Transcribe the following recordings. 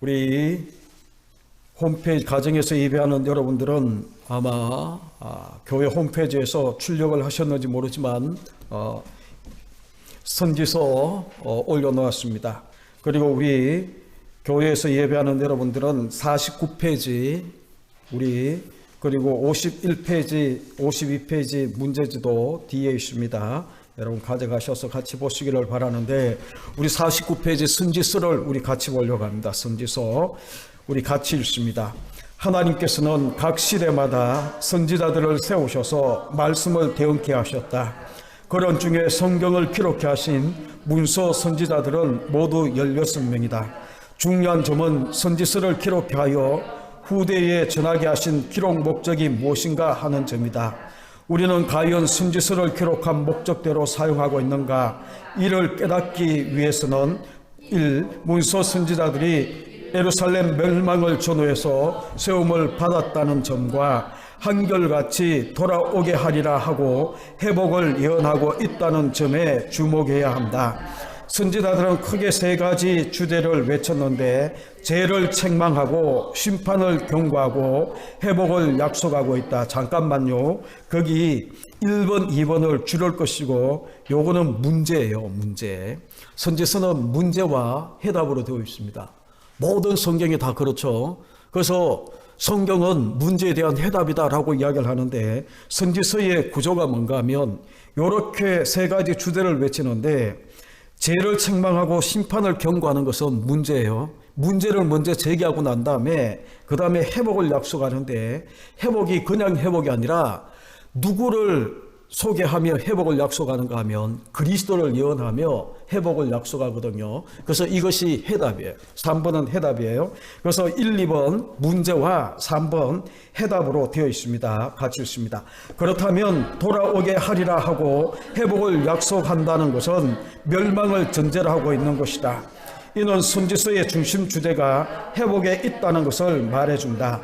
우리 홈페이지 가정에서 예배하는 여러분들은 아마 교회 홈페이지에서 출력을 하셨는지 모르지만 선지서 올려놓았습니다. 그리고 우리 교회에서 예배하는 여러분들은 49페이지 그리고 51페이지, 52페이지 문제지도 뒤에 있습니다. 여러분 가져가셔서 같이 보시기를 바라는데, 우리 49페이지 선지서를 우리 같이 보려고 합니다. 선지서 우리 같이 읽습니다. 하나님께서는 각 시대마다 선지자들을 세우셔서 말씀을 대언케 하셨다. 그런 중에 성경을 기록케 하신 문서 선지자들은 모두 16명이다. 중요한 점은 선지서를 기록케 하여 후대에 전하게 하신 기록 목적이 무엇인가 하는 점이다. 우리는 과연 선지서를 기록한 목적대로 사용하고 있는가? 이를 깨닫기 위해서는 1. 문서 선지자들이 예루살렘 멸망을 전후해서 세움을 받았다는 점과 한결같이 돌아오게 하리라 하고 회복을 예언하고 있다는 점에 주목해야 한다. 선지자들은 크게 세 가지 주제를 외쳤는데, 죄를 책망하고 심판을 경고하고 회복을 약속하고 있다. 잠깐만요. 거기 1번, 2번을 줄일 것이고, 요거는 문제예요. 문제. 선지서는 문제와 해답으로 되어 있습니다. 모든 성경이 다 그렇죠. 그래서 성경은 문제에 대한 해답이다라고 이야기를 하는데, 선지서의 구조가 뭔가 하면 이렇게 세 가지 주제를 외치는데, 죄를 책망하고 심판을 경고하는 것은 문제예요. 문제를 먼저 제기하고 난 다음에 그 다음에 회복을 약속하는데, 회복이 그냥 회복이 아니라 누구를 소개하며 회복을 약속하는가 하면 그리스도를 예언하며 회복을 약속하거든요. 그래서 이것이 해답이에요. 3번은 해답이에요. 그래서 1, 2번 문제와 3번 해답으로 되어 있습니다. 같이 있습니다. 그렇다면 돌아오게 하리라 하고 회복을 약속한다는 것은 멸망을 전제로 하고 있는 것이다. 이는 선지서의 중심 주제가 회복에 있다는 것을 말해준다.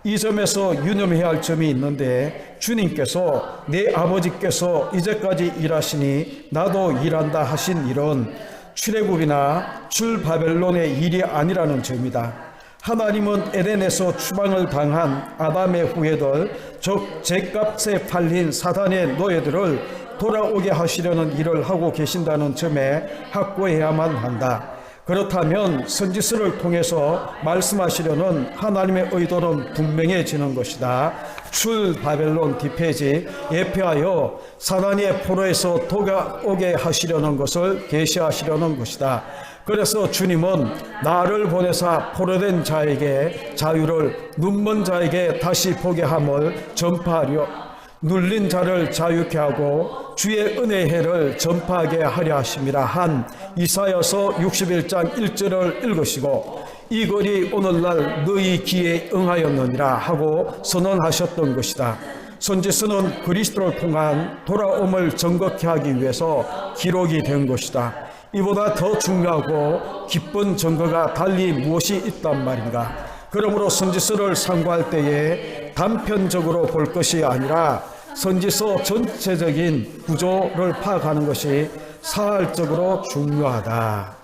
이 점에서 유념해야 할 점이 있는데, 주님께서 내 아버지께서 이제까지 일하시니 나도 일한다 하신 일은 출애굽이나 출바벨론의 일이 아니라는 점이다. 하나님은 에덴에서 추방을 당한 아담의 후예들, 즉 죄값에 팔린 사단의 노예들을 돌아오게 하시려는 일을 하고 계신다는 점에 확고해야만 한다. 그렇다면 선지서를 통해서 말씀하시려는 하나님의 의도는 분명해지는 것이다. 출바벨론 뒷페이지, 예표하여 사단의 포로에서 돌아오게 하시려는 것을 계시하시려는 것이다. 그래서 주님은 나를 보내사 포로된 자에게 자유를, 눈먼 자에게 다시 보게 함을 전파하려, 눌린 자를 자유케 하고 주의 은혜의 해를 전파하게 하려 하심이라 한 이사야서 61장 1절을 읽으시고, 이 글이 오늘날 너희 귀에 응하였느니라 하고 선언하셨던 것이다. 선지서는 그리스도를 통한 돌아옴을 정확히 하기 위해서 기록이 된 것이다. 이보다 더 중요하고 기쁜 증거가 달리 무엇이 있단 말인가? 그러므로 선지서를 상고할 때에 단편적으로 볼 것이 아니라 선지서 전체적인 구조를 파악하는 것이 사활적으로 중요하다.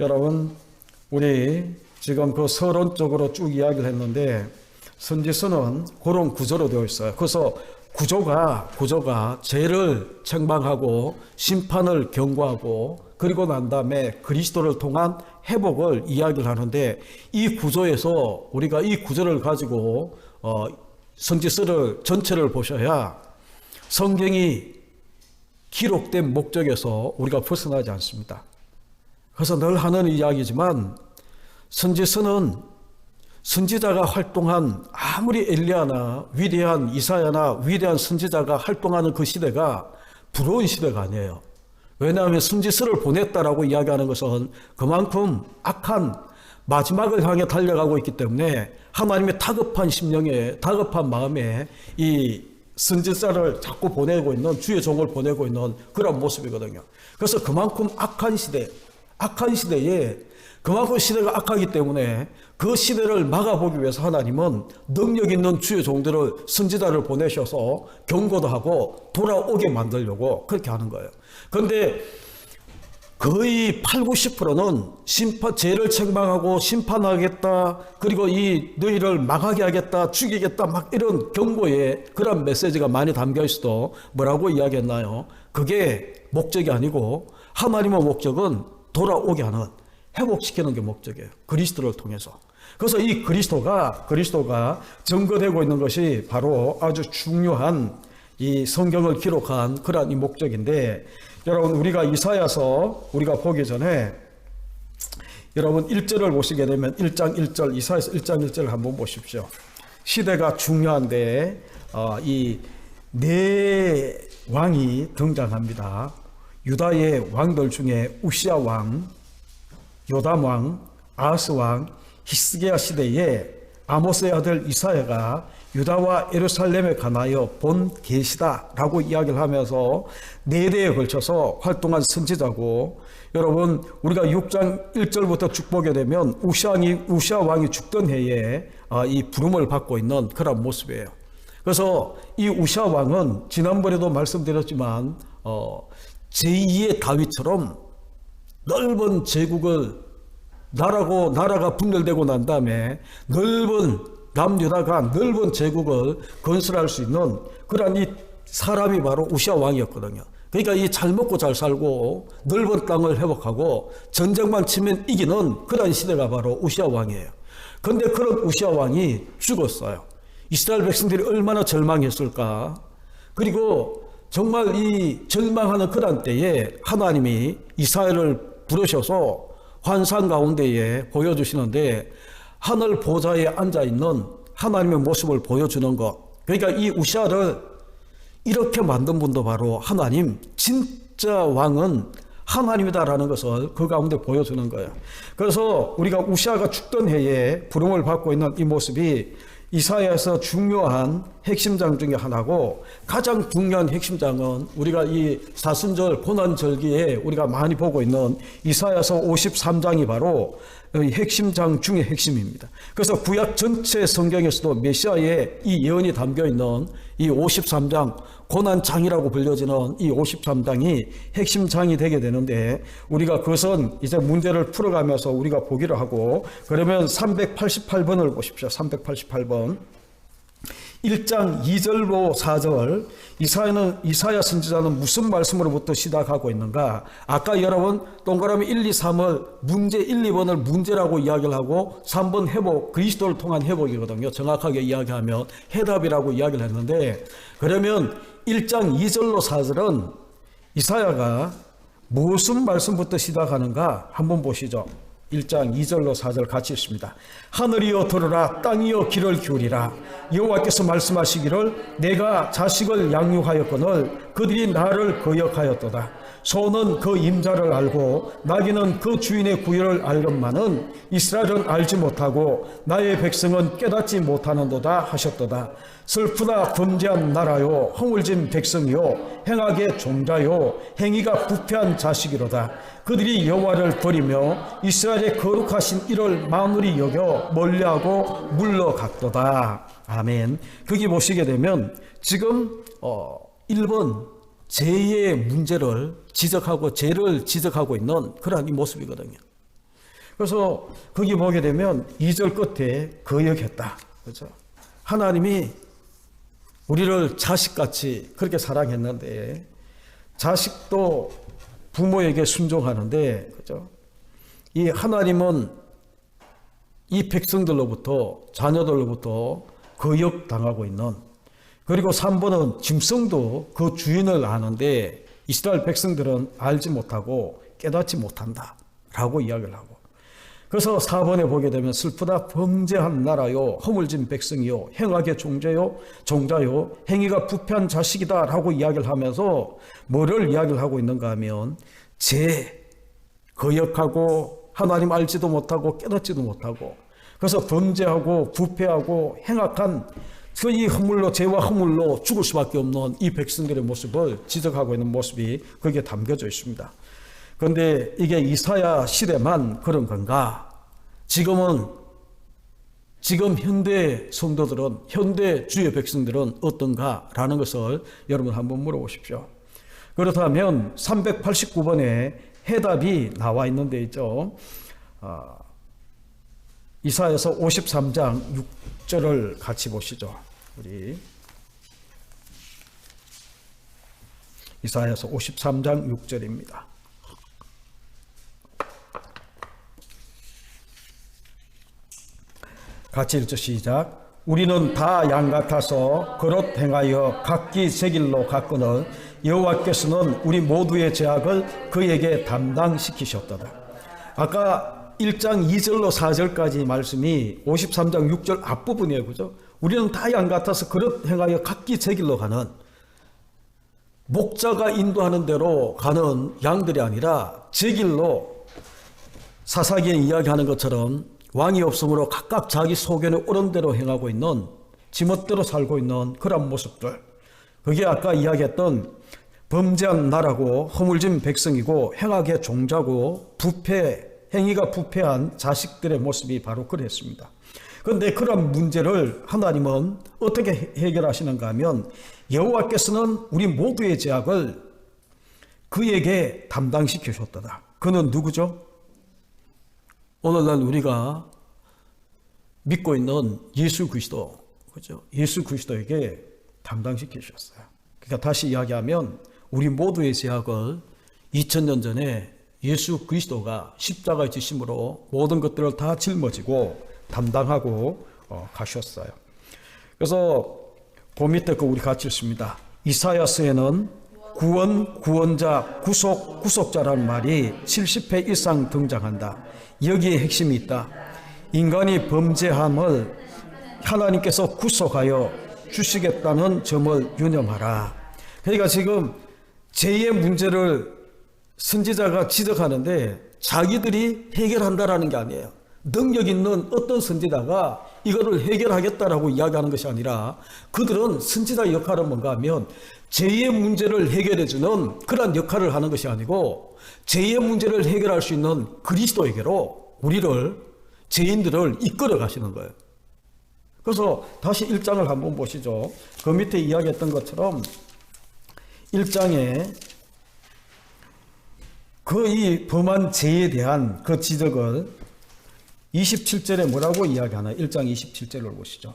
여러분, 우리 지금 그 서론적으로 쭉 이야기를 했는데, 선지서는 그런 구조로 되어 있어요. 그래서 구조가 죄를 책망하고 심판을 경고하고, 그리고 난 다음에 그리스도를 통한 회복을 이야기를 하는데, 이 구조에서 우리가 이 구조를 가지고 선지서를 전체를 보셔야 성경이 기록된 목적에서 우리가 벗어나지 않습니다. 그래서 늘 하는 이야기지만, 선지서는 선지자가 활동한, 아무리 엘리야나 위대한 이사야나 위대한 선지자가 활동하는 그 시대가 부러운 시대가 아니에요. 왜냐하면 선지서를 보냈다라고 이야기하는 것은 그만큼 악한 마지막을 향해 달려가고 있기 때문에 하나님의 다급한 심령에, 다급한 마음에 이 선지자를 자꾸 보내고 있는, 주의 종을 보내고 있는 그런 모습이거든요. 그래서 그만큼 악한 시대에 그만큼 시대가 악하기 때문에 그 시대를 막아보기 위해서 하나님은 능력 있는 주의 종들을, 선지자를 보내셔서 경고도 하고 돌아오게 만들려고 그렇게 하는 거예요. 그런데 거의 80, 90%는 죄를 책망하고 심판하겠다, 그리고 이 너희를 망하게 하겠다, 죽이겠다, 막 이런 경고의 그런 메시지가 많이 담겨 있어도 뭐라고 이야기했나요? 그게 목적이 아니고 하나님의 목적은 돌아오게 하는, 회복시키는 게 목적이에요. 그리스도를 통해서. 그래서 이 그리스도가 증거되고 있는 것이 바로 아주 중요한 이 성경을 기록한 그러한 이 목적인데, 여러분 우리가 이사야서 우리가 보기 전에 여러분 1절을 보시게 되면 1장 1절, 이사야서 1장 1절을 한번 보십시오. 시대가 중요한데 이 네 왕이 등장합니다. 유다의 왕들 중에 우시야 왕, 요담 왕, 아하스 왕, 히스기야 시대에 아모스의 아들 이사야가 유다와 예루살렘에 관하여 본 계시다라고 이야기를 하면서 네 대에 걸쳐서 활동한 선지자고, 여러분 우리가 6장 1절부터 쭉 보게 되면 우시야 왕이 죽던 해에 이 부름을 받고 있는 그런 모습이에요. 그래서 이 우시야 왕은 지난번에도 말씀드렸지만 제2의 다윗처럼 넓은 제국을 나라가 분열되고 난 다음에 넓은 남유다가 넓은 제국을 건설할 수 있는 그러한 이 사람이 바로 우시야 왕이었거든요. 그러니까 이 잘 먹고 잘 살고 넓은 땅을 회복하고 전쟁만 치면 이기는 그러한 시대가 바로 우시야 왕이에요. 그런데 그런 우시야 왕이 죽었어요. 이스라엘 백성들이 얼마나 절망했을까. 그리고 정말 이 절망하는 그런 때에 하나님이 이사야를 부르셔서 환상 가운데에 보여주시는데, 하늘 보좌에 앉아있는 하나님의 모습을 보여주는 것. 그러니까 이 우시야를 이렇게 만든 분도 바로 하나님, 진짜 왕은 하나님이다라는 것을 그 가운데 보여주는 거예요. 그래서 우리가 우시야가 죽던 해에 부름을 받고 있는 이 모습이 이사야에서 중요한 핵심장 중에 하나고, 가장 중요한 핵심장은 우리가 이 사순절 고난절기에 우리가 많이 보고 있는 이사야서 53장이 바로 핵심장 중의 핵심입니다. 그래서 구약 전체 성경에서도 메시아의 이 예언이 담겨 있는 이 53장, 고난장이라고 불려지는 이 53장이 핵심장이 되게 되는데, 우리가 그것은 이제 문제를 풀어가면서 우리가 보기로 하고, 그러면 388번을 보십시오. 388번. 1장 2절로 4절, 이사야 선지자는 무슨 말씀으로부터 시작하고 있는가? 아까 여러분 동그라미 1, 2, 3을 문제 1, 2번을 문제라고 이야기를 하고 3번 회복, 그리스도를 통한 회복이거든요. 정확하게 이야기하면 해답이라고 이야기를 했는데, 그러면 1장 2절로 4절은 이사야가 무슨 말씀부터 시작하는가 한번 보시죠. 1장 2절로 4절 같이 읽습니다. 하늘이여 들으라, 땅이여 귀를 기울이라. 여호와께서 말씀하시기를 내가 자식을 양육하였거늘 그들이 나를 거역하였도다. 소는 그 임자를 알고 나귀는 그 주인의 구유를 알건만은 이스라엘은 알지 못하고 나의 백성은 깨닫지 못하는도다 하셨도다. 슬프다 범죄한 나라요, 허물진 백성이요, 행악의 종자요, 행위가 부패한 자식이로다. 그들이 여호와를 버리며 이스라엘의 거룩하신 이를 만울히 여겨 멀리하고 물러갔도다. 아멘. 거기 보시게 되면 지금 1번 죄의 문제를 지적하고 죄를 지적하고 있는 그러한 이 모습이거든요. 그래서 거기 보게 되면 2절 끝에 거역했다. 그렇죠? 하나님이 우리를 자식같이 그렇게 사랑했는데, 자식도 부모에게 순종하는데, 그죠? 이 하나님은 이 백성들로부터, 자녀들로부터 거역당하고 있는, 그리고 3번은 짐승도 그 주인을 아는데 이스라엘 백성들은 알지 못하고 깨닫지 못한다 라고 이야기를 하고, 그래서 4번에 보게 되면 슬프다 범죄한 나라요, 허물진 백성이요, 행악의 종자요, 행위가 부패한 자식이다 라고 이야기를 하면서 뭐를 이야기를 하고 있는가 하면 죄, 거역하고 하나님 알지도 못하고 깨닫지도 못하고, 그래서 범죄하고 부패하고 행악한 이 허물로, 죄와 허물로 죽을 수밖에 없는 이 백성들의 모습을 지적하고 있는 모습이 거기에 담겨져 있습니다. 그런데 이게 이사야 시대만 그런 건가? 지금 현대 성도들은, 현대 주의 백성들은 어떤가라는 것을 여러분 한번 물어보십시오. 그렇다면 389번에 해답이 나와 있는 데 있죠. 이사야서 53장 6절을 같이 보시죠. 우리 이사야서 53장 6절입니다. 같이 읽죠. 시작. 우리는 다 양 같아서 그릇 행하여 각기 제 길로 갔거늘 여호와께서는 우리 모두의 죄악을 그에게 담당시키셨도다. 아까 1장 2절로 4절까지 말씀이 53장 6절 앞부분이에요. 그죠? 우리는 다 양 같아서 그릇 행하여 각기 제 길로 가는, 목자가 인도하는 대로 가는 양들이 아니라 제 길로, 사사기에 이야기하는 것처럼 왕이 없으므로 각각 자기 소견에 옳은 대로 행하고 있는, 지멋대로 살고 있는 그런 모습들, 그게 아까 이야기했던 범죄한 나라고 허물진 백성이고 행악의 종자고 행위가 부패한 자식들의 모습이 바로 그랬습니다. 그런데 그런 문제를 하나님은 어떻게 해결하시는가 하면, 여호와께서는 우리 모두의 죄악을 그에게 담당시키셨다. 그는 누구죠? 오늘날 우리가 믿고 있는 예수 그리스도, 그죠? 예수 그리스도에게 담당시키셨어요. 그러니까 다시 이야기하면 우리 모두의 죄악을 2000년 전에 예수 그리스도가 십자가에 지심으로 모든 것들을 다 짊어지고 담당하고 가셨어요. 그래서 그 밑에 우리 같이 읽습니다. 이사야서에는 구원, 구원자, 구속, 구속자라는 말이 70회 이상 등장한다. 여기에 핵심이 있다. 인간이 범죄함을 하나님께서 구속하여 주시겠다는 점을 유념하라. 그러니까 지금 죄의 문제를 선지자가 지적하는데 자기들이 해결한다라는 게 아니에요. 능력 있는 어떤 선지자가 이거를 해결하겠다라고 이야기하는 것이 아니라, 그들은 선지자의 역할은 뭔가 하면 죄의 문제를 해결해주는 그런 역할을 하는 것이 아니고, 죄의 문제를 해결할 수 있는 그리스도에게로 우리를, 죄인들을 이끌어 가시는 거예요. 그래서 다시 1장을 한번 보시죠. 그 밑에 이야기했던 것처럼 1장에 그 이 범한 죄에 대한 그 지적을 27절에 뭐라고 이야기하나? 1장 27절을 보시죠.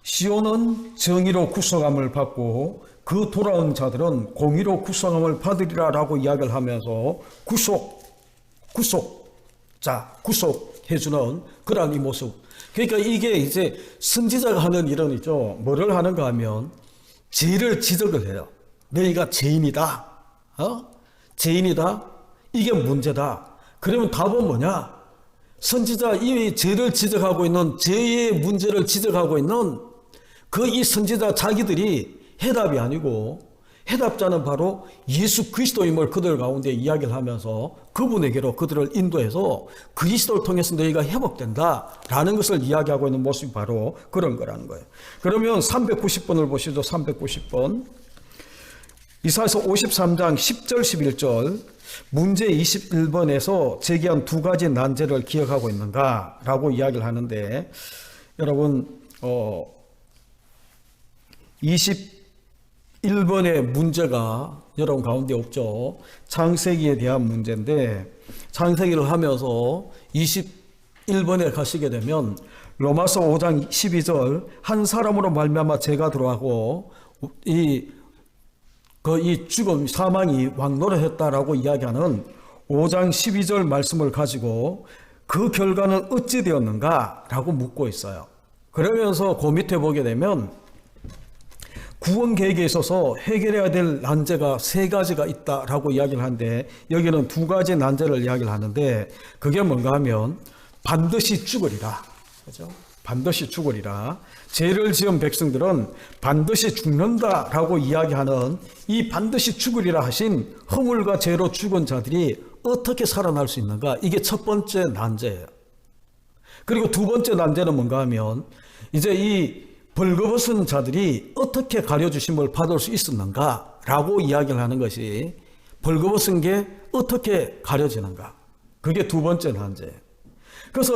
시온은 정의로 구속함을 받고 그 돌아온 자들은 공의로 구속함을 받으리라 라고 이야기를 하면서 구속해주는 그러한 이 모습. 그러니까 이게 이제 선지자가 하는 일은 있죠. 뭐를 하는가 하면 죄를 지적을 해요. 너희가 죄인이다. 죄인이다. 이게 문제다. 그러면 답은 뭐냐? 선지자 이 죄를 지적하고 있는, 죄의 문제를 지적하고 있는 그 이 선지자 자기들이 해답이 아니고, 해답자는 바로 예수 그리스도임을 그들 가운데 이야기를 하면서 그분에게로 그들을 인도해서 그리스도를 통해서 너희가 회복된다라는 것을 이야기하고 있는 모습이 바로 그런 거라는 거예요. 그러면 390번을 보시죠. 390번. 이사야서 53장 10절 11절 문제 21번에서 제기한 두 가지 난제를 기억하고 있는가 라고 이야기를 하는데, 여러분 21번의 문제가 여러분 가운데 없죠. 창세기에 대한 문제인데, 창세기를 하면서 21번에 가시게 되면 로마서 5장 12절 한 사람으로 말미암아 죄가 들어가고 이 죽음, 사망이 왕노릇했다라고 이야기하는 5장 12절 말씀을 가지고 그 결과는 어찌 되었는가 라고 묻고 있어요. 그러면서 그 밑에 보게 되면 구원 계획에 있어서 해결해야 될 난제가 세 가지가 있다라고 이야기를 하는데, 여기는 두 가지 난제를 이야기를 하는데, 그게 뭔가 하면 반드시 죽으리라. 그죠? 반드시 죽으리라. 죄를 지은 백성들은 반드시 죽는다라고 이야기하는 이 반드시 죽으리라 하신 허물과 죄로 죽은 자들이 어떻게 살아날 수 있는가? 이게 첫 번째 난제예요. 그리고 두 번째 난제는 뭔가 하면 이제 이 벌거벗은 자들이 어떻게 가려주심을 받을 수 있었는가 라고 이야기를 하는 것이, 벌거벗은 게 어떻게 가려지는가, 그게 두 번째 난제예요. 그래서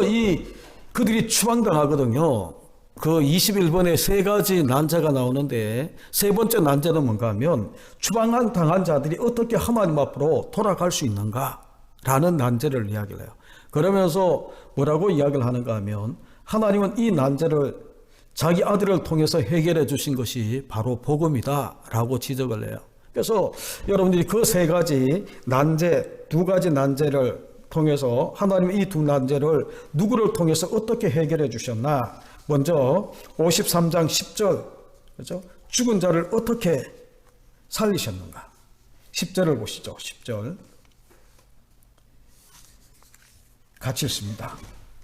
그들이 추방당하거든요. 그 21번에 세 가지 난제가 나오는데 세 번째 난제는 뭔가 하면 추방한 당한 자들이 어떻게 하나님 앞으로 돌아갈 수 있는가라는 난제를 이야기를 해요. 그러면서 뭐라고 이야기를 하는가 하면 하나님은 이 난제를 자기 아들을 통해서 해결해 주신 것이 바로 복음이다 라고 지적을 해요. 그래서 여러분들이 그 세 가지 난제, 두 가지 난제를 통해서 하나님은 이 두 난제를 누구를 통해서 어떻게 해결해 주셨나. 먼저 53장 10절, 그렇죠? 죽은 자를 어떻게 살리셨는가. 10절을 보시죠. 10절 같이 읽습니다.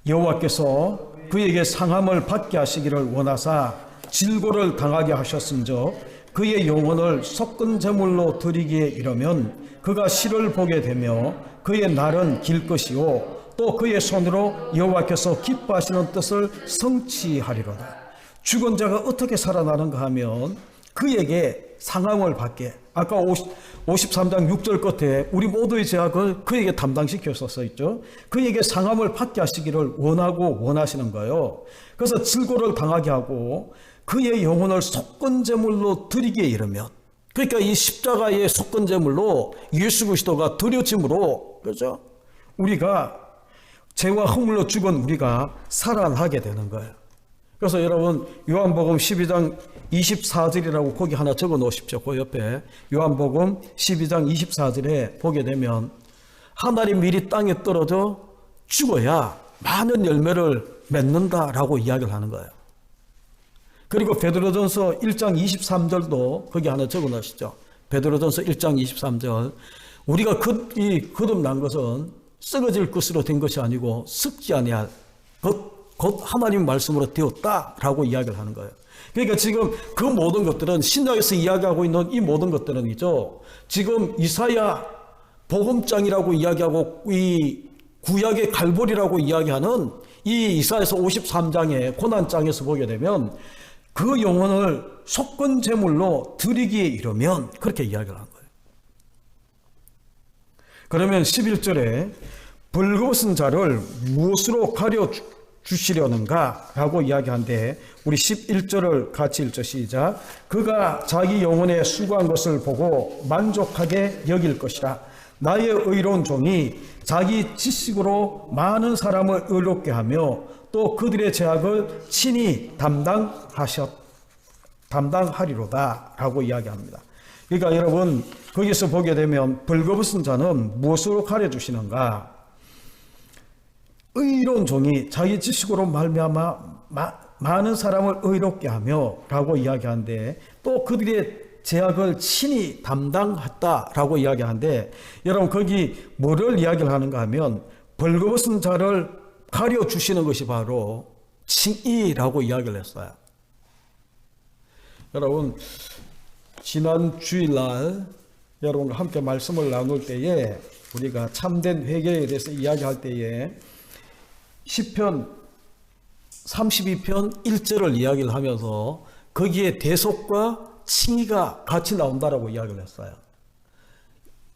여호와께서 그에게 상함을 받게 하시기를 원하사 질고를 당하게 하셨은즉 그의 영혼을 섞은 제물로 드리기에 이르면 그가 실을 보게 되며 그의 날은 길 것이요 또 그의 손으로 여호와께서 기뻐하시는 뜻을 성취하리로다. 죽은 자가 어떻게 살아나는가 하면 그에게 상함을 받게, 아까 53장 6절 끝에 우리 모두의 죄악을 그에게 담당시켜서 써있죠. 그에게 상함을 받게 하시기를 원하고 원하시는 거예요. 그래서 질고를 당하게 하고 그의 영혼을 속건 제물로 드리기에 이르면, 그러니까 이 십자가의 속건 제물로 예수 그리스도가 드려짐으로, 그렇죠? 우리가 죄와 허물로 죽은 우리가 살아나게 되는 거예요. 그래서 여러분 요한복음 12장 24절이라고 거기 하나 적어 놓으십시오. 그 옆에 요한복음 12장 24절에 보게 되면 하나님 미리 땅에 떨어져 죽어야 많은 열매를 맺는다라고 이야기를 하는 거예요. 그리고 베드로전서 1장 23절도 거기 하나 적어 놓으시죠. 베드로전서 1장 23절 우리가 거듭난 것은 썩어질 것으로 된 것이 아니고 썩지 아니할 곧 하나님 말씀으로 되었다라고 이야기를 하는 거예요. 그러니까 지금 그 모든 것들은 신약에서 이야기하고 있는 이 모든 것들은이죠. 지금 이사야 복음장이라고 이야기하고 이 구약의 갈보리라고 이야기하는 이 이사야서 53장의 고난장에서 보게 되면 그 영혼을 속건 제물로 드리기에 이르면 그렇게 이야기를 한 거예요. 그러면 11절에 벌거벗은 자를 무엇으로 가려 주시려는가 라고 이야기한데 우리 11절을 같이 읽죠. 시작. 그가 자기 영혼에 수고한 것을 보고 만족하게 여길 것이라. 나의 의로운 종이 자기 지식으로 많은 사람을 의롭게 하며 또 그들의 죄악을 친히 담당하리로다 라고 이야기합니다. 그러니까 여러분 거기서 보게 되면 벌거벗은 자는 무엇으로 가려주시는가. 의로운 종이 자기 지식으로 말미암아 많은 사람을 의롭게 하며 라고 이야기하는데 또 그들의 죄악을 친히 담당했다라고 이야기하는데 여러분 거기 뭐를 이야기를 하는가 하면 벌거벗은 자를 가려주시는 것이 바로 칭의라고 이야기를 했어요. 여러분 지난 주일날 여러분과 함께 말씀을 나눌 때에 우리가 참된 회개에 대해서 이야기할 때에 시편 32편 1절을 이야기를 하면서 거기에 대속과 칭의가 같이 나온다라고 이야기를 했어요.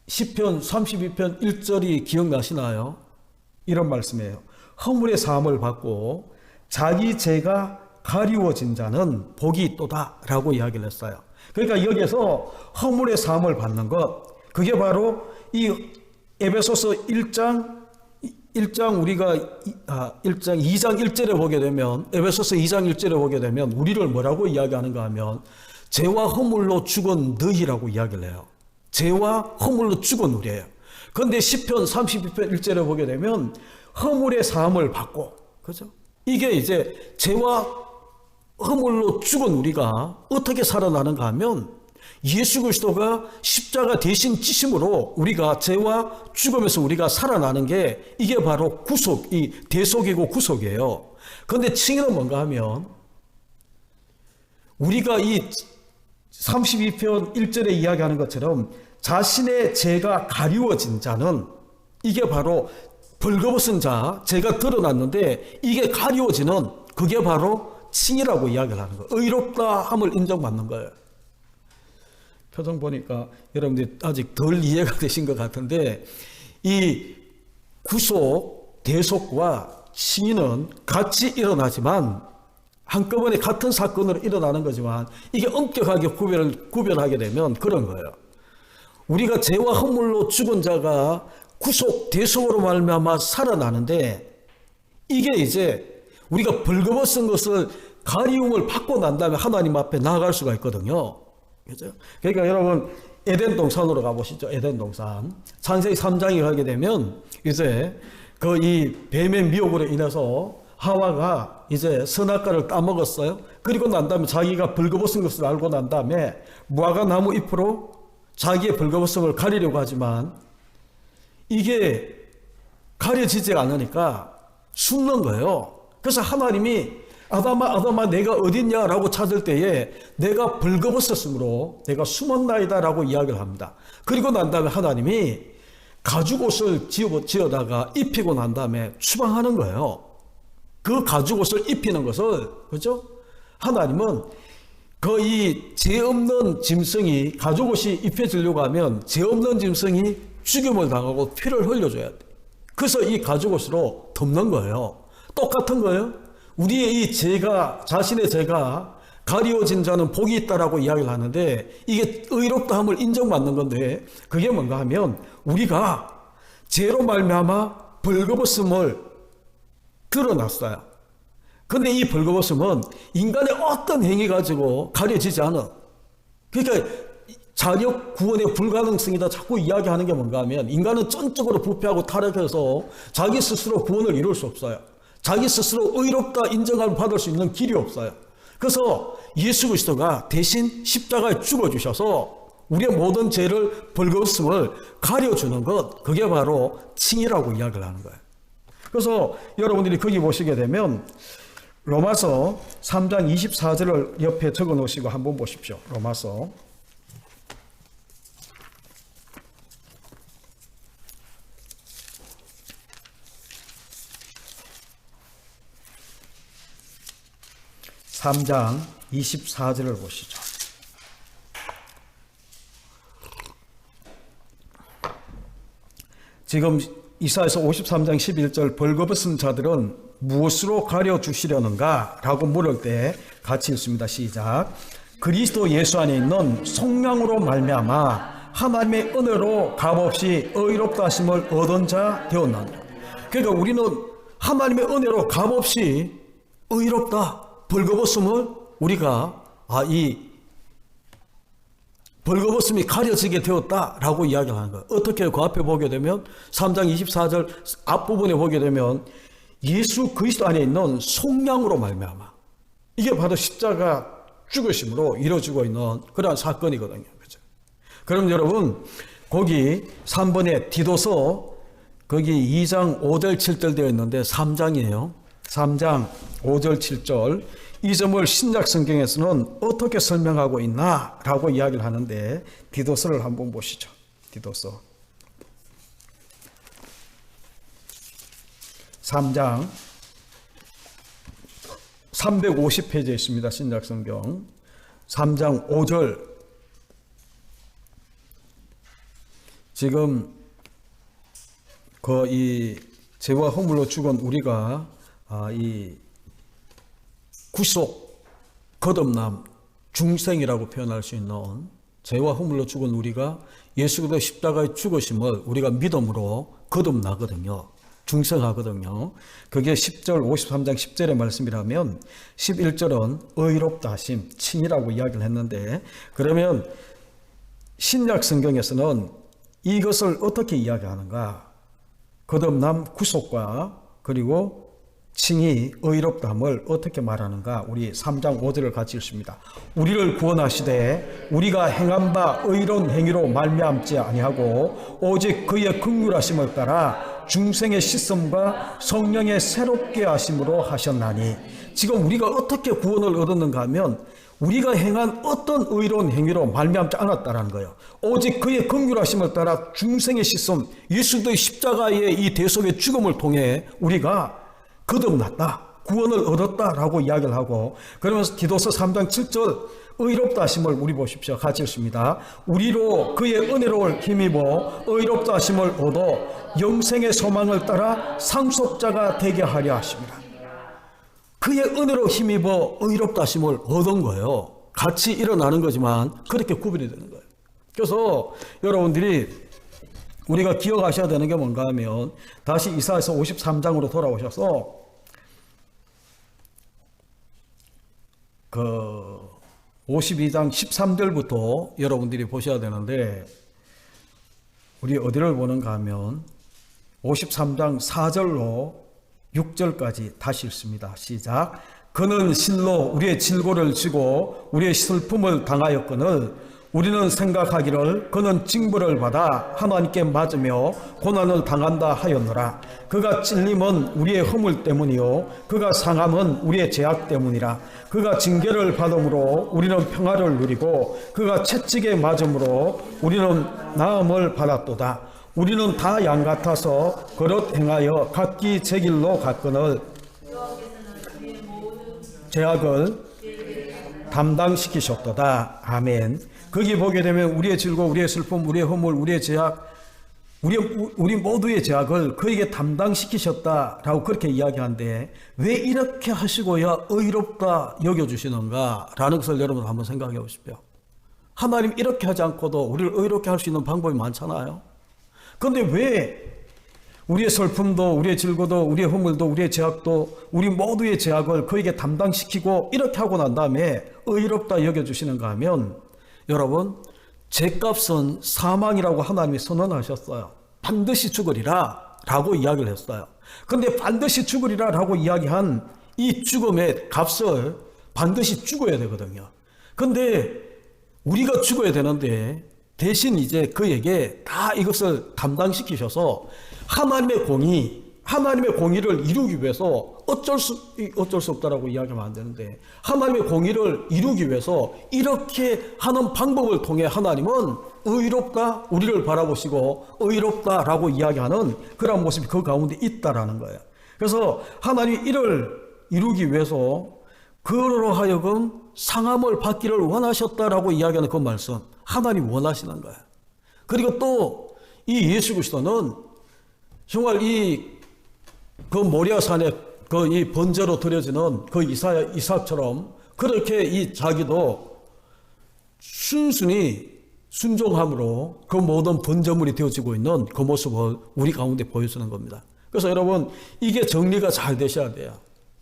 시편 32편 1절이 기억나시나요? 이런 말씀이에요. 허물의 사함을 받고 자기 죄가 가리워진 자는 복이 있도다 라고 이야기를 했어요. 그러니까 여기에서 허물의 사함을 받는 것, 그게 바로 이 에베소서 1장 우리가 2장 1절에 보게 되면 에베소서 2장 1절에 보게 되면 우리를 뭐라고 이야기하는가 하면 죄와 허물로 죽은 너희라고 이야기를 해요. 죄와 허물로 죽은 우리예요. 그런데 시편 32편 1절에 보게 되면 허물의 사함을 받고, 그죠? 이게 이제 죄와 허물로 죽은 우리가 어떻게 살아나는가 하면 예수 그리스도가 십자가 대신 지심으로 우리가 죄와 죽음에서 우리가 살아나는 게 이게 바로 구속, 이 대속이고 구속이에요. 그런데 칭의는 뭔가 하면 우리가 이 32편 1절에 이야기하는 것처럼 자신의 죄가 가리워진 자는 이게 바로 벌거벗은 자, 죄가 드러났는데 이게 가리워지는 그게 바로 칭의라고 이야기를 하는 거예요. 의롭다 함을 인정받는 거예요. 표정 보니까 여러분들이 아직 덜 이해가 되신 것 같은데 이 구속, 대속과 칭의는 같이 일어나지만 한꺼번에 같은 사건으로 일어나는 거지만 이게 엄격하게 구별하게 되면 그런 거예요. 우리가 죄와 허물로 죽은 자가 구속 대속으로 말미암아 살아나는데, 이게 이제 우리가 벌거벗은 것을 가리움을 받고 난 다음에 하나님 앞에 나아갈 수가 있거든요. 그죠? 그러니까 여러분 에덴 동산으로 가보시죠. 에덴 동산. 창세기 3장에 가게 되면 이제 그 이 뱀의 미혹으로 인해서 하와가 이제 선악과를 따먹었어요. 그리고 난 다음에 자기가 벌거벗은 것을 알고 난 다음에 무화과 나무 잎으로 자기의 벌거벗음을 가리려고 하지만 이게 가려지지 않으니까 숨는 거예요. 그래서 하나님이 아담아 내가 어딨냐라고 찾을 때에 내가 벌거벗었으므로 내가 숨었나이다라고 이야기를 합니다. 그리고 난 다음에 하나님이 가죽옷을 지어다가 입히고 난 다음에 추방하는 거예요. 그 가죽옷을 입히는 것을, 그죠? 하나님은 이 죄 없는 짐승이 가죽옷이 입혀지려고 하면 죄 없는 짐승이 죽임을 당하고 피를 흘려줘야 돼. 그래서 이 가죽옷으로 덮는 거예요. 똑같은 거예요. 우리의 이 죄가, 자신의 죄가 가리워진 자는 복이 있다라고 이야기를 하는데, 이게 의롭다함을 인정받는 건데, 그게 뭔가 하면 우리가 죄로 말미암아 벌거벗음을 드러났어요. 근데 이 벌거벗음은 인간의 어떤 행위 가지고 가려지지 않아. 그러니까 자력 구원의 불가능성이다 자꾸 이야기하는 게 뭔가 하면, 인간은 전적으로 부패하고 타락해서 자기 스스로 구원을 이룰 수 없어요. 자기 스스로 의롭다 인정을 받을 수 있는 길이 없어요. 그래서 예수 그리스도가 대신 십자가에 죽어주셔서 우리의 모든 죄를, 벌거벗음을 가려주는 것, 그게 바로 칭이라고 이야기를 하는 거예요. 그래서 여러분들이 거기 보시게 되면 로마서 3장 24절을 옆에 적어 놓으시고 한번 보십시오. 로마서 3장 24절을 보시죠. 지금 이사야서 53장 11절 벌거벗은 자들은 무엇으로 가려주시려는가? 라고 물을 때 같이 읽습니다. 시작. 그리스도 예수 안에 있는 속량으로 말미암아 하나님의 은혜로 값없이 의롭다 하심을 얻은 자 되었나니. 그러니까 우리는 하나님의 은혜로 값없이 의롭다, 벌거벗음을 우리가 이 벌거벗음이 가려지게 되었다라고 이야기하는 거예요. 어떻게 그 앞에 보게 되면 3장 24절 앞부분에 보게 되면 예수 그리스도 안에 있는 속량으로 말미암아, 이게 바로 십자가 죽으심으로 이루어지고 있는 그러한 사건이거든요. 그죠? 그럼 여러분 거기 3번에 디도서 거기 2장 5절 7절 되어 있는데 3장이에요. 3장 5절 7절 이 점을 신약 성경에서는 어떻게 설명하고 있나? 라고 이야기를 하는데 디도서를 한번 보시죠. 디도서 3장 350페이지에 있습니다. 신약 성경 3장 5절. 지금 이 죄와 허물로 죽은 우리가 이 구속, 거듭남, 중생이라고 표현할 수 있는 죄와 허물로 죽은 우리가 예수 그리스도 십자가의 죽으심을 우리가 믿음으로 거듭나거든요. 중생하거든요. 그게 10절 53장 10절의 말씀이라면 11절은 의롭다 하심, 칭이라고 이야기를 했는데, 그러면 신약 성경에서는 이것을 어떻게 이야기하는가? 거듭남, 구속과 그리고 칭이 의롭다함을 어떻게 말하는가? 우리 3장 5절을 같이 읽습니다. 우리를 구원하시되 우리가 행한 바 의로운 행위로 말미암지 아니하고 오직 그의 긍휼하심을 따라 중생의 씻음과 성령의 새롭게 하심으로 하셨나니. 지금 우리가 어떻게 구원을 얻었는가 하면 우리가 행한 어떤 의로운 행위로 말미암지 않았다는 거예요. 오직 그의 긍휼하심을 따라 중생의 씻음, 예수의 십자가의 이 대속의 죽음을 통해 우리가 거듭났다, 구원을 얻었다라고 이야기를 하고, 그러면서 디도서 3장 7절 의롭다 하심을 우리 보십시오. 같이 읽습니다. 우리로 그의 은혜로울 힘입어 의롭다 하심을 얻어 영생의 소망을 따라 상속자가 되게 하려 하십니다. 그의 은혜로 힘입어 의롭다 하심을 얻은 거예요. 같이 일어나는 거지만 그렇게 구별이 되는 거예요. 그래서 여러분들이 우리가 기억하셔야 되는 게 뭔가 하면 다시 이사야서 53장으로 돌아오셔서 그 52장 13절부터 여러분들이 보셔야 되는데 우리 어디를 보는가 하면 53장 4절로 6절까지 다시 읽습니다. 시작. 그는 실로 우리의 질고를 지고 우리의 슬픔을 당하였거늘 우리는 생각하기를 그는 징벌을 받아 하나님께 맞으며 고난을 당한다 하였노라. 그가 찔림은 우리의 허물 때문이요 그가 상함은 우리의 죄악 때문이라. 그가 징계를 받음으로 우리는 평화를 누리고 그가 채찍에 맞음으로 우리는 나음을 받았도다. 우리는 다 양 같아서 그릇 행하여 각기 제 길로 갔거늘 죄악을 담당시키셨도다. 아멘. 거기 보게 되면 우리의 질고 우리의 슬픔 우리의 허물 우리의 죄악 우리 모두의 죄악을 그에게 담당시키셨다라고 그렇게 이야기하는데 왜 이렇게 하시고야 의롭다 여겨주시는가 라는 것을 여러분 한번 생각해 보십시오. 하나님 이렇게 하지 않고도 우리를 의롭게 할 수 있는 방법이 많잖아요. 그런데 왜 우리의 슬픔도 우리의 질고도 우리의 허물도 우리의 죄악도 우리 모두의 죄악을 그에게 담당시키고 이렇게 하고 난 다음에 의롭다 여겨주시는가 하면 여러분 죄값은 사망이라고 하나님이 선언하셨어요. 반드시 죽으리라 라고 이야기를 했어요. 그런데 반드시 죽으리라 라고 이야기한 이 죽음의 값을 반드시 죽어야 되거든요. 그런데 우리가 죽어야 되는데 대신 이제 그에게 다 이것을 담당시키셔서 하나님의 공의를 이루기 위해서 어쩔 수 없다라고 이야기하면 안 되는데 하나님의 공의를 이루기 위해서 이렇게 하는 방법을 통해 하나님은 의롭다 우리를 바라보시고 의롭다라고 이야기하는 그런 모습이 그 가운데 있다라는 거예요. 그래서 하나님이 이를 이루기 위해서 그로 하여금 상함을 받기를 원하셨다라고 이야기하는 그 말씀 하나님 원하시는 거예요. 그리고 또 이 예수 그리스도는 정말 그 모리아산에 이 번제로 드려지는 그 이삭처럼 그렇게 이 자기도 순순히 순종함으로 그 모든 번제물이 되어지고 있는 그 모습을 우리 가운데 보여주는 겁니다. 그래서 여러분 이게 정리가 잘 되셔야 돼요.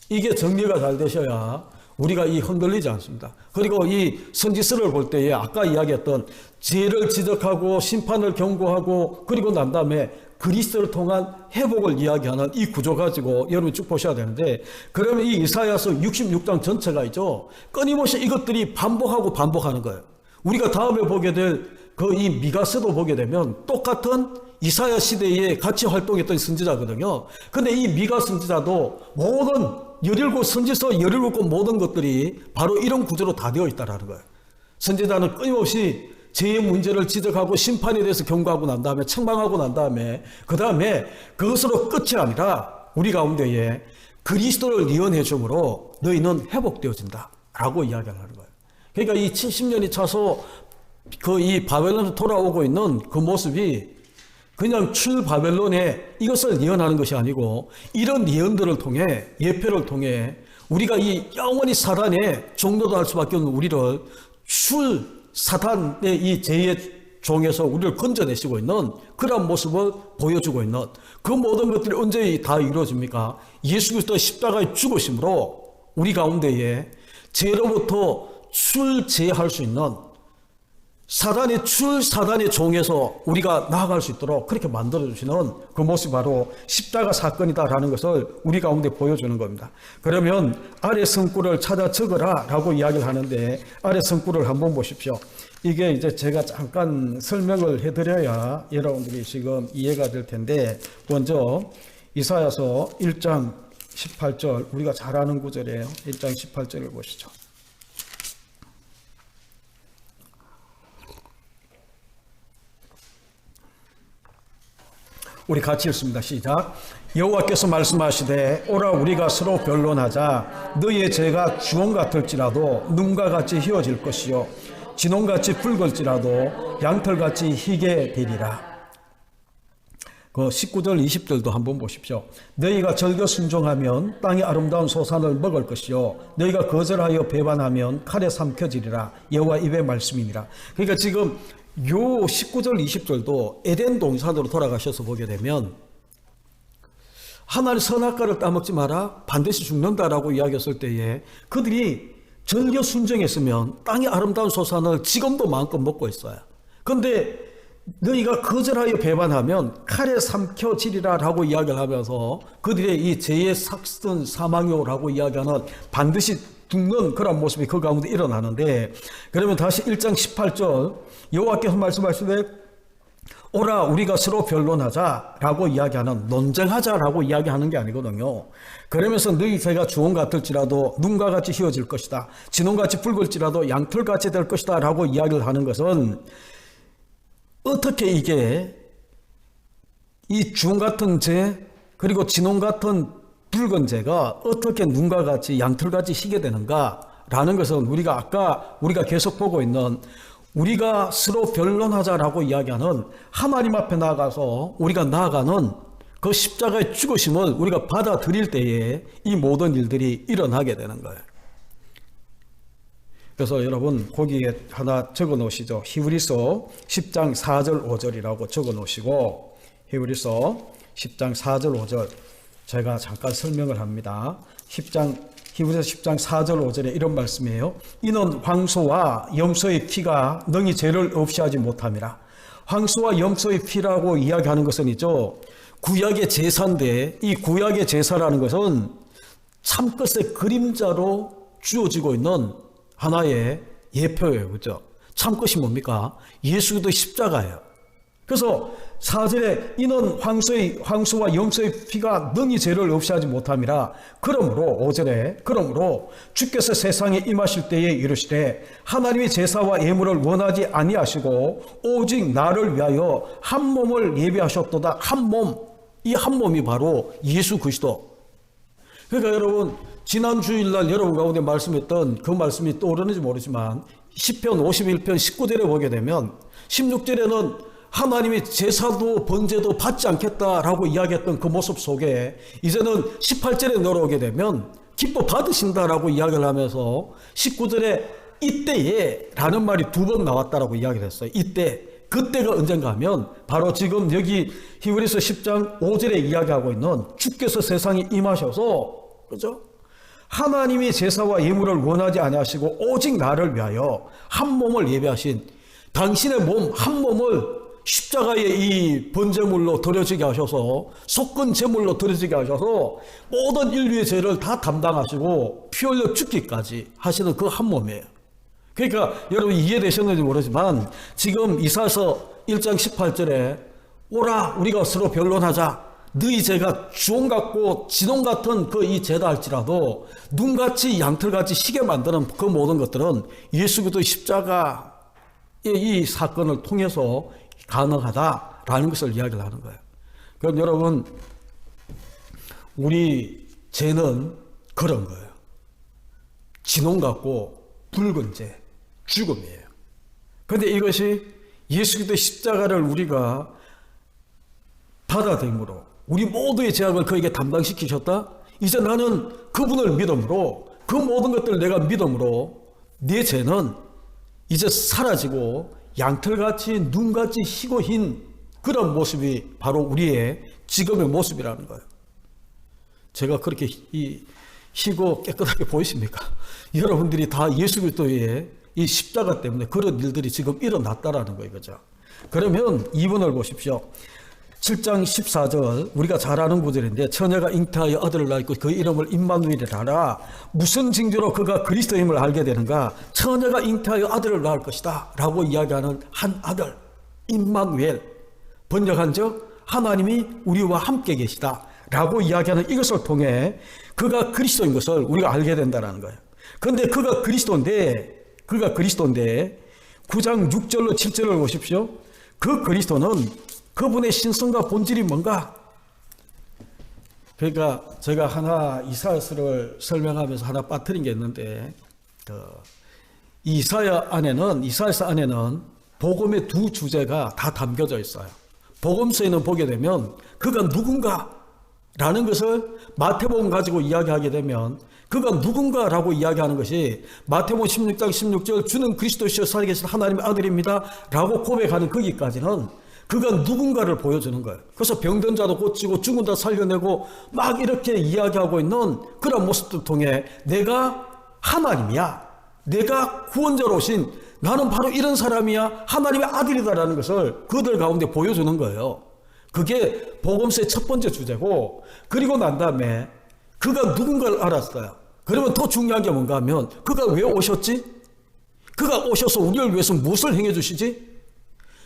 이게 정리가 잘 되셔야 우리가 흔들리지 않습니다. 그리고 이 선지서를 볼 때에 아까 이야기했던 죄를 지적하고 심판을 경고하고 그리고 난 다음에 그리스도를 통한 회복을 이야기하는 이 구조 가지고 여러분이 쭉 보셔야 되는데 그러면 이 이사야서 66장 전체가 있죠. 끊임없이 이것들이 반복하는 거예요. 우리가 다음에 보게 될 이 미가서도 보게 되면 똑같은 이사야 시대에 같이 활동했던 선지자거든요. 근데 이 미가 선지자도 모든 17 선지서 17곳 모든 것들이 바로 이런 구조로 다 되어 있다라는 거예요. 선지자는 끊임없이 죄의 문제를 지적하고 심판에 대해서 경고하고 난 다음에 책망하고 난 다음에 그 다음에 그것으로 끝이 아니라 우리 가운데에 그리스도를 예언해 줌으로 너희는 회복되어진다 라고 이야기를 하는 거예요. 그러니까 이 70년이 차서 이 바벨론에서 돌아오고 있는 그 모습이 그냥 출바벨론에 이것을 예언하는 것이 아니고 이런 예언들을 통해 예표를 통해 우리가 이 영원히 사단의 종노도 할 수밖에 없는 우리를 사단의 이 죄의 종에서 우리를 건져내시고 있는 그런 모습을 보여주고 있는 그 모든 것들이 언제 다 이루어집니까? 예수 그리스도의 십자가의 죽으심으로 우리 가운데에 죄로부터 출제할 수 있는 사단의 종에서 우리가 나아갈 수 있도록 그렇게 만들어주시는 그 모습이 바로 십자가 사건이다라는 것을 우리 가운데 보여주는 겁니다. 그러면 아래 성구를 찾아 적으라 라고 이야기를 하는데 아래 성구를 한번 보십시오. 이게 이제 제가 잠깐 설명을 해드려야 여러분들이 지금 이해가 될 텐데 먼저 이사야서 1장 18절 우리가 잘 아는 구절이에요. 1장 18절을 보시죠. 우리 같이 읽습니다. 시작. 여호와께서 말씀하시되 오라 우리가 서로 변론하자. 너희의 죄가 주홍 같을지라도 눈과 같이 희어질 것이요 진홍같이 붉을지라도 양털같이 희게 되리라. 그 19절 20절도 한번 보십시오. 너희가 절겨 순종하면 땅의 아름다운 소산을 먹을 것이요 너희가 거절하여 배반하면 칼에 삼켜지리라. 여호와 입의 말씀이니라. 그러니까 지금 요 19절 20절도 에덴 동산으로 돌아가셔서 보게 되면 하나님 선악과를 따먹지 마라, 반드시 죽는다라고 이야기했을 때에 그들이 절겨 순종했으면 땅의 아름다운 소산을 지금도 마음껏 먹고 있어요. 그런데 너희가 거절하여 배반하면 칼에 삼켜지리라 라고 이야기를 하면서 그들의 이 죄의 삭슨 사망요라고 이야기하는 반드시 죽는 그런 모습이 그 가운데 일어나는데, 그러면 다시 1장 18절 여호와께서 말씀하시되 오라 우리가 서로 변론하자 라고 이야기하는, 논쟁하자 라고 이야기하는 게 아니거든요. 그러면서 너희 죄가 주홍 같을지라도 눈과 같이 휘어질 것이다, 진홍같이 붉을지라도 양털같이 될 것이다 라고 이야기를 하는 것은 어떻게 이게 이 주홍 같은 죄 그리고 진홍 같은 붉은 죄가 어떻게 눈과 같이 양털같이 희게 되는가 라는 것은 우리가 계속 보고 있는, 우리가 서로 변론하자라고 이야기하는 하나님 앞에 나아가서 우리가 나아가는 그 십자가의 죽으심을 우리가 받아들일 때에 이 모든 일들이 일어나게 되는 거예요. 그래서 여러분 거기에 하나 적어 놓으시죠. 히브리서 10장 4절 5절이라고 적어 놓으시고, 히브리서 10장 4절 5절 제가 잠깐 설명을 합니다. 히브리서 10장 4절 5절에 이런 말씀이에요. 이는 황소와 염소의 피가 능히 죄를 없이 하지 못함이라. 황소와 염소의 피라고 이야기하는 것은 있죠, 구약의 제사인데 이 구약의 제사라는 것은 참끝의 그림자로 주어지고 있는 하나의 예표예요. 그렇죠? 참끝이 뭡니까? 예수 그리스도의 십자가예요. 그래서 4절에 이는 황소와 염소의 피가 능히 죄를 없이 하지 못함이라. 그러므로 5절에 그러므로 주께서 세상에 임하실 때에 이르시되 하나님의 제사와 예물을 원하지 아니하시고 오직 나를 위하여 한 몸을 예비하셨도다. 한 몸, 이 한 몸이 바로 예수 그리스도. 그러니까 여러분 지난 주일날 여러분 가운데 말씀했던 그 말씀이 떠오르는지 모르지만 시편 51편 19절에 보게 되면 16절에는 하나님의 제사도 번제도 받지 않겠다라고 이야기했던 그 모습 속에 이제는 18절에 내려오게 되면 기뻐 받으신다라고 이야기를 하면서 19절에 이때에 라는 말이 2번 나왔다라고 이야기를 했어요. 이때, 그때가 언젠가 하면 바로 지금 여기 히브리서 10장 5절에 이야기하고 있는 주께서 세상에 임하셔서, 그죠? 하나님이 제사와 예물을 원하지 아니하시고 오직 나를 위하여 한 몸을 예배하신 당신의 몸 한 몸을 십자가의 이 번제물로 드려지게 하셔서 속건 제물로 드려지게 하셔서 모든 인류의 죄를 다 담당하시고 피 흘려 죽기까지 하시는 그 한 몸이에요. 그러니까 여러분 이해되셨는지 모르지만 지금 이사야서 1장 18절에 오라 우리가 서로 변론하자, 너희 죄가 주홍 같고 진홍 같은 그 이 죄다 할지라도 눈같이 양털같이 희게 만드는 그 모든 것들은 예수 그리스도의 십자가의 이 사건을 통해서 가능하다라는 것을 이야기를 하는 거예요. 그럼 여러분 우리 죄는 그런 거예요. 진홍 같고 붉은 죄, 죽음이에요. 그런데 이것이 예수 그리스도의 십자가를 우리가 받아들임으로 우리 모두의 죄악을 그에게 담당시키셨다. 이제 나는 그분을 믿음으로 그 모든 것들을 내가 믿음으로 내 죄는 이제 사라지고 양털같이 눈같이 희고 흰 그런 모습이 바로 우리의 지금의 모습이라는 거예요. 제가 그렇게 희고 깨끗하게 보이십니까? 여러분들이 다 예수 그리스도의 이 십자가 때문에 그런 일들이 지금 일어났다라는 거예요. 그죠? 그러면 2번을 보십시오. 7장 14절 우리가 잘 아는 구절인데 처녀가 잉태하여 아들을 낳고 그 이름을 임마누엘이라 하라. 무슨 징조로 그가 그리스도임을 알게 되는가? 처녀가 잉태하여 아들을 낳을 것이다 라고 이야기하는 한 아들 임마누엘, 번역한즉 하나님이 우리와 함께 계시다 라고 이야기하는 이것을 통해 그가 그리스도인 것을 우리가 알게 된다는 거예요. 그런데 그가 그리스도인데 9장 6절로 7절을 보십시오. 그 그리스도는 그분의 신성과 본질이 뭔가? 그러니까 제가 하나 이사야서를 설명하면서 하나 빠뜨린 게 있는데 이사야서 안에는 복음의 두 주제가 다 담겨져 있어요. 복음서에는 보게 되면 그가 누군가라는 것을 마태복음 가지고 이야기하게 되면 그가 누군가라고 이야기하는 것이 마태복음 16장 16절 주는 그리스도시여 살아계신 하나님의 아들입니다 라고 고백하는 거기까지는 그가 누군가를 보여주는 거예요. 그래서 병든 자도 고치고 죽은 자 살려내고 막 이렇게 이야기하고 있는 그런 모습들 통해 내가 하나님이야, 내가 구원자로 오신 나는 바로 이런 사람이야, 하나님의 아들이다라는 것을 그들 가운데 보여주는 거예요. 그게 복음서의 첫 번째 주제고, 그리고 난 다음에 그가 누군가를 알았어요. 그러면 더 중요한 게 뭔가 하면 그가 왜 오셨지? 그가 오셔서 우리를 위해서 무엇을 행해 주시지?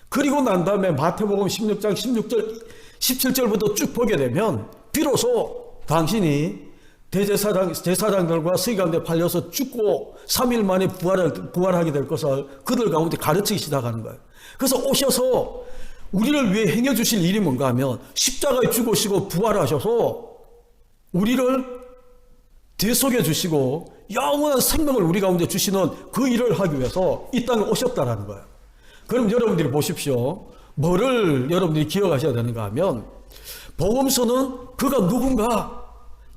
그리고 난 다음에 마태복음 16장 16절 17절부터 쭉 보게 되면 비로소 당신이 제사장들과 서기 가운데 팔려서 죽고 3일 만에 부활하게 될 것을 그들 가운데 가르치기 시작하는 거예요. 그래서 오셔서 우리를 위해 행해 주실 일이 뭔가 하면 십자가에 죽으시고 부활하셔서 우리를 대속해 주시고 영원한 생명을 우리 가운데 주시는 그 일을 하기 위해서 이 땅에 오셨다라는 거예요. 그럼 여러분들이 보십시오. 뭐를 여러분들이 기억하셔야 되는가 하면 복음서는 그가 누군가,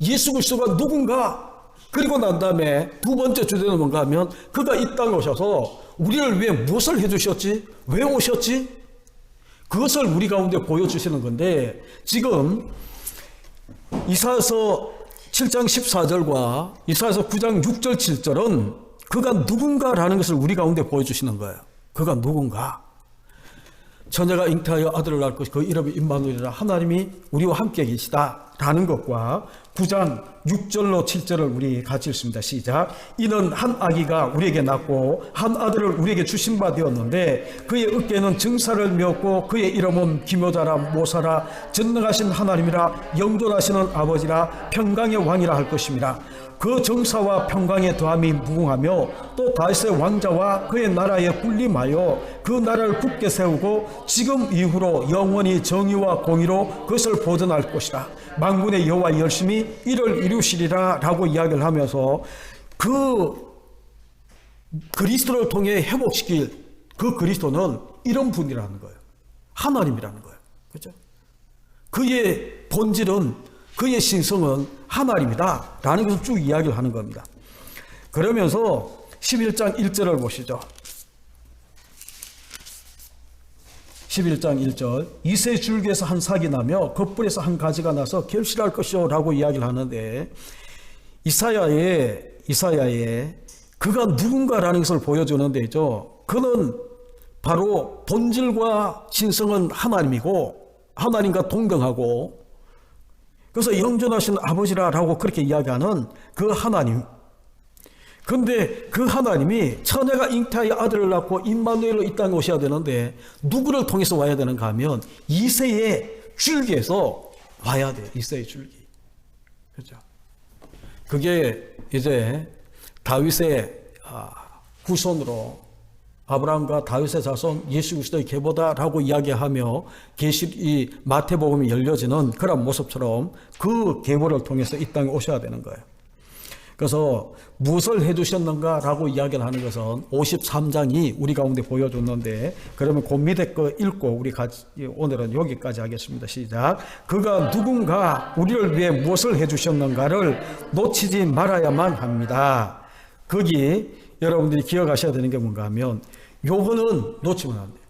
예수 그리스도가 누군가, 그리고 난 다음에 두 번째 주제는 뭔가 하면 그가 이 땅에 오셔서 우리를 위해 무엇을 해주셨지? 왜 오셨지? 그것을 우리 가운데 보여주시는 건데, 지금 이사야서 7장 14절과 이사야서 9장 6절 7절은 그가 누군가라는 것을 우리 가운데 보여주시는 거예요. 그가 누군가? 처녀가 잉태하여 아들을 낳을 것이 그 이름이 임마누엘이라, 하나님이 우리와 함께 계시다라는 것과 9장 6절로 7절을 우리 같이 읽습니다. 시작. 이는 한 아기가 우리에게 낳고 한 아들을 우리에게 주신 바 되었는데 그의 어깨에는 증사를 메었고 그의 이름은 기묘자라, 모사라, 전능하신 하나님이라, 영존하시는 아버지라, 평강의 왕이라 할 것입니다. 그 정사와 평강의 더함이 무궁하며 또 다윗의 왕자와 그의 나라에 군림하여 그 나라를 굳게 세우고 지금 이후로 영원히 정의와 공의로 그것을 보존할 것이다. 만군의 여호와 열심히 이를 이루시리라 라고 이야기를 하면서 그 그리스도를 통해 회복시킬 그 그리스도는 이런 분이라는 거예요. 하나님이라는 거예요. 그렇죠? 그의 본질은, 그의 신성은 하나님이다 라는 것을 쭉 이야기를 하는 겁니다. 그러면서 11장 1절을 보시죠. 11장 1절 이새의 줄기에서 한 삭이 나며 그 뿔에서 한 가지가 나서 결실할 것이요 라고 이야기를 하는데, 이사야에 그가 누군가라는 것을 보여주는 데죠. 그는 바로 본질과 신성은 하나님이고 하나님과 동등하고, 그래서 영존하신 아버지라고 그렇게 이야기하는 그 하나님. 근데 그 하나님이 처녀가 잉태하여 아들을 낳고 임마누엘로 이 땅에 오셔야 되는데 누구를 통해서 와야 되는가 하면 이새의 줄기에서 와야 돼요. 이새의 줄기. 그렇죠? 그게 이제 다윗의 후손으로 아브라함과 다윗의 자손 예수 그리스도의 계보다라고 이야기하며 이 마태복음이 열려지는 그런 모습처럼 그 계보를 통해서 이 땅에 오셔야 되는 거예요. 그래서 무엇을 해주셨는가라고 이야기를 하는 것은 53장이 우리 가운데 보여줬는데, 그러면 그 밑에 거 읽고 우리 같이 오늘은 여기까지 하겠습니다. 시작. 그가 누군가 우리를 위해 무엇을 해주셨는가를 놓치지 말아야만 합니다. 거기 여러분들이 기억하셔야 되는 게 뭔가 하면 요거는 놓치면 안 돼요.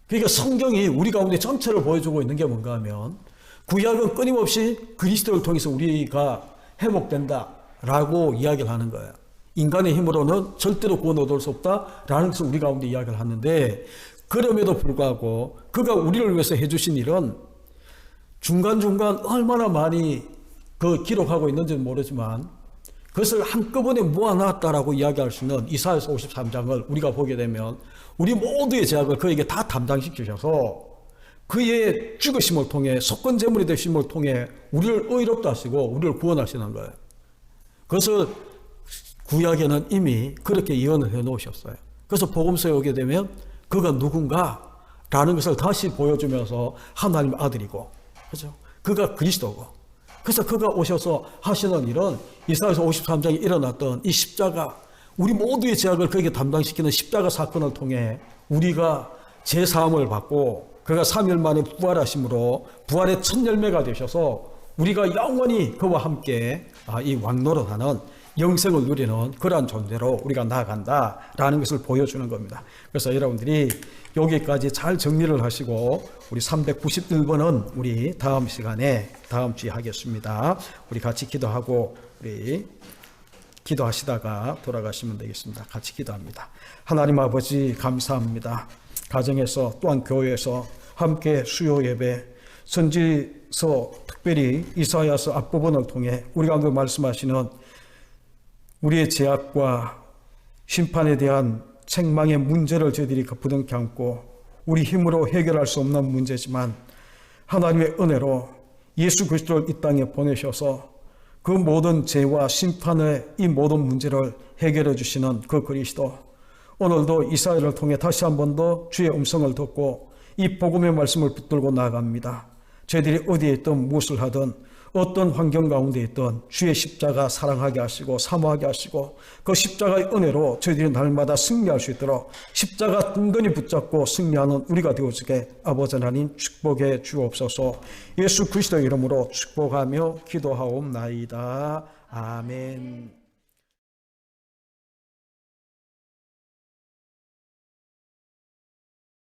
그러니까 성경이 우리 가운데 전체를 보여주고 있는 게 뭔가 하면 구약은 끊임없이 그리스도를 통해서 우리가 회복된다 라고 이야기를 하는 거예요. 인간의 힘으로는 절대로 구원 얻을 수 없다라는 것을 우리 가운데 이야기를 하는데, 그럼에도 불구하고 그가 우리를 위해서 해주신 일은 중간중간 얼마나 많이 기록하고 있는지는 모르지만 그것을 한꺼번에 모아놨다라고 이야기할 수 있는 이사야서 53장을 우리가 보게 되면 우리 모두의 죄악을 그에게 다 담당시키셔서 그의 죽으심을 통해 속건제물이 되심을 통해 우리를 의롭다 하시고 우리를 구원하시는 거예요. 그것을 구약에는 이미 그렇게 예언을 해놓으셨어요. 그래서 복음서에 오게 되면 그가 누군가라는 것을 다시 보여주면서 하나님의 아들이고, 그렇죠? 그가 그리스도고, 그래서 그가 오셔서 하시는 일은 이사야서 53장에 일어났던 이 십자가, 우리 모두의 죄악을 그에게 담당시키는 십자가 사건을 통해 우리가 죄사함을 받고 그가 3일 만에 부활하심으로 부활의 첫 열매가 되셔서 우리가 영원히 그와 함께 이 왕노릇하는 영생을 누리는 그러한 존재로 우리가 나아간다라는 것을 보여주는 겁니다. 그래서 여러분들이 여기까지 잘 정리를 하시고 우리 391번은 우리 다음 시간에 다음 주에 하겠습니다. 우리 같이 기도하고 우리 기도하시다가 돌아가시면 되겠습니다. 같이 기도합니다. 하나님 아버지 감사합니다. 가정에서 또한 교회에서 함께 수요 예배 선지서 특별히 이사야서 앞부분을 통해 우리가 그 말씀하시는 우리의 죄악과 심판에 대한 책망의 문제를 저희들이 부둥켜 안고 우리 힘으로 해결할 수 없는 문제지만 하나님의 은혜로 예수 그리스도를 이 땅에 보내셔서 그 모든 죄와 심판의 이 모든 문제를 해결해 주시는 그 그리스도, 오늘도 이사야를 통해 다시 한 번 더 주의 음성을 듣고 이 복음의 말씀을 붙들고 나아갑니다. 저희들이 어디에 있든 무엇을 하든 어떤 환경 가운데 있든 주의 십자가 사랑하게 하시고 사모하게 하시고 그 십자가의 은혜로 저희들이 날마다 승리할 수 있도록 십자가 든든히 붙잡고 승리하는 우리가 되어지게 아버지 하나님 축복해 주옵소서. 예수 그리스도의 이름으로 축복하며 기도하옵나이다. 아멘.